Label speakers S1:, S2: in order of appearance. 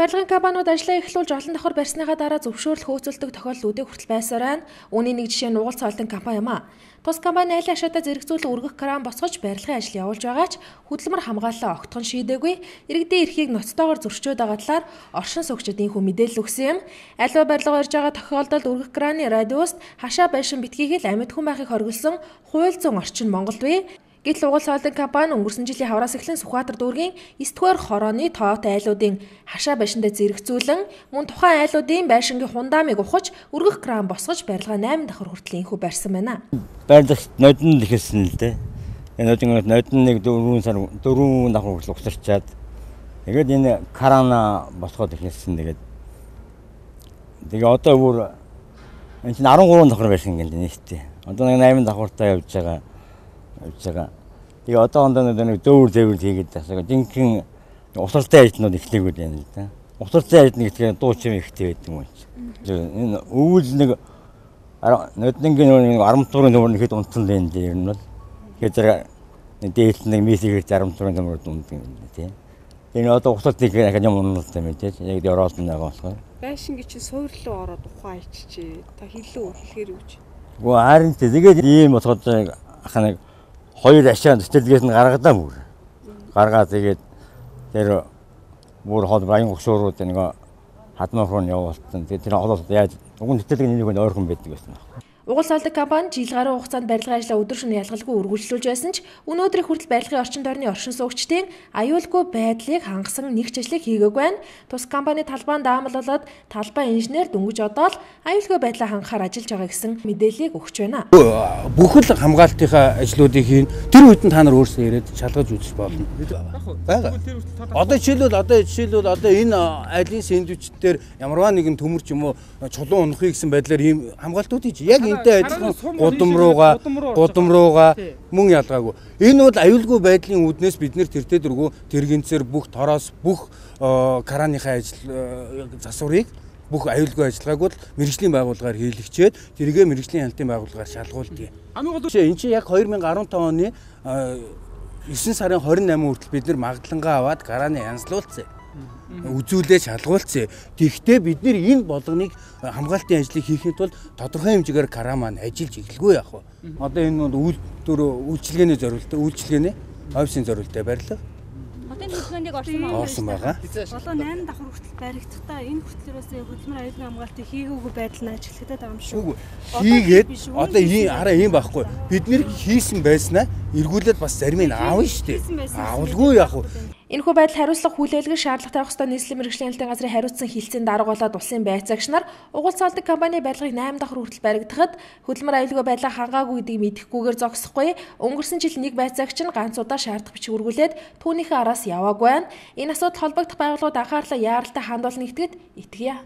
S1: барилгын компаниуд ажлаа эхлүүлж олон давхар барьсныхаа дараа зөвшөөрөл хөөцөлдөг тохиолдлуудыг хүртэл байсаар байна. Үүний нэг жишээ нь Угал цоолтын компани юм а. Тус компани айлын ашаатаа зэрэгцүүлэн өргөх кран босгож барилгын ажил явуулж байгаа ч хөдөлмөр хамгаалалаа огтхон шийдээгүй. Иргэдийн эрхийг ноцтойгоор зөрчөөд байгаа талаар оршин суугчид инхүү мэдээлэл өгсөн юм. Аливаа барилга барьж байгаа тохиолдолд өргөх краны радиуст хашаа байшин битгийг л амьд хүн байхыг хориглосон хууль зүйн орчин Монголд бий. Гэтэл Угал цоолтын компани өнгөрсөн жилийн хавраас эхлэн Сүхбаатар дүүргийн 9-р хорооны тоотой айлуудын хашаа байшиндаа зэрэгцүүлэн мөн тухайн айлуудын байшингийн хундаамыг ухаж өргөх кран босгож барилгаа 8 давхар хүртэл инхүү барьсан байна.
S2: Барилгч нодон л ихэлсэн л дээ. Энэ нодон нэг 4 давхар хүртэл угсарчаад тэгээд энэ крана босгоод ихэлсэн. Тэгээ одоо бүр энэ чинь 13 давхар байшин гэнэ нийтдээ. Одоо нэг 8 давхартай явж байгаа. Тэгээ одоо нэг дөөр хийгээд тасаа. Жинхэнэ усартай ажлууд эхлэхгүй байна л да. Усартай ажил нэг тэгэхээр дуу чим ихтэй байдаг юм байна. Энэ өвөл нэг нодонгийн арматурын төмөр нэхэд унтсан л энэ дээр нь бол. Тэгэхээр дээлт нэг мисийг арматурын төмөр унтдаг юм тийм. Энэ одоо усартыг дахиад юм уналттай мэдээж. Яг ороод байгаа болохоор.
S3: Байшин гэж суурлуу ороод ухаан иччээ. Та хиллүү хэлэхэр үуч.
S2: Гоо харин тэгээд ийм болоход ахнаг хоёр ашаа цэцэрлэгээс нь гаргадаг бүр. Гаргаад тэгээд тэр бүр хол баян гушуурууд нэг хадмаар руу явуулсан. Тэгээд тэр холоос яаж уг нь цэцэрлэг нэг ойрхон байдаг байсан.
S1: Угал цоолтын компани жил гаруй хугацаанд барилгын ажлаа өдөр шөнө ялгалгүй үргэлжлүүлж байсан ч өнөөдрийн хүртэл барилгын орчин тойрны оршин суугчдын аюулгүй байдлыг хангасан нэгч ажлыг хийгээгүй байна. Тус компани талбайн даамлуулаад талбай инженер дөнгөж одоо л аюулгүй байдлаа хангахаар ажиллаж байгаа гэсэн мэдээллийг өгч байна.
S4: Бүхэл хамгаалтынхаа ажлуудыг хийн. Тэр үед нь та нар өөрсдөө ирээд шалгаж үзэж болно. Бага. Одоо жишээлбэл одоо энэ айлын сэндвичтээр ямарваа нэгэн төмөр ч юм уу чулуун унахыг гэсэн байдлаар ийм хамгаалтууд хийж яг энтэй адилхан гудам руугаа мөн ялгаагүй. Энэ бол аюулгүй байдлын үүднээс бид нэр тэртээ дөрвөө тэргэнцээр бүх тороос бүх краныхаа ажил засварыг бүх аюулгүй ажиллагааг бол мэргэжлийн байгууллагаар хийлгчээд тэргээ мэргэжлийн хяналтын байгууллагаар шалгуулдаг. Энэ чинь яг 2015 оны 9 сарын 28 хүртэл бид нэр магадлангаа аваад краны янзлуулсан. Үзүүлээ шалгуулсан. Тэгэхдээ бид нэр энэ болгоныг хамгаалтын ажлыг хийхэд бол тодорхой хэмжээгээр кран маань ажиллаж эхэлгүй яах вэ? Одоо энэ үйлчилгээний зорилттой офисын зорилттой барилга.
S3: Одоо энэ үйлчилгээнийг орсон байгаа. Болоо 8 давхар хүртэл баригдахдаа энэ хүртлээрээс хөдөлмөр аюулгүй хамгаалтын хийгээгүй байдал нь ажиглагдаад байгаа юм шүү.
S4: Хийгээд одоо ийм байхгүй. Бид нэр хийсэн байснаа эргүүлээд бас зарим нь аавна шүү дээ. Аавалгүй яах вэ?
S1: Энэхүү байдал хариуцлага хүлээлгэх шаардлагатай байх ёстой нийслэлийн мэргэжлийн хяналтын газрын хариуцсан хилцээний дарга болоод улсын байцаагч нар Угал цоолтын компани барилгыг 8 давхар хүртэл баригдахад хөдөлмөр аюулгүй байдлаа хангаагүй гэдгийг мэдэхгүйгээр зогсохгүй. Өнгөрсөн жил нэг байцаагч нь ганц удаа шаардах бичиг үргүүлээд түүнийхээ араас яваагүй байна. Энэ асуудал холбогдох байгууллагууд анхаарлаа яаралтай хандуулна гэдэгт итгэе.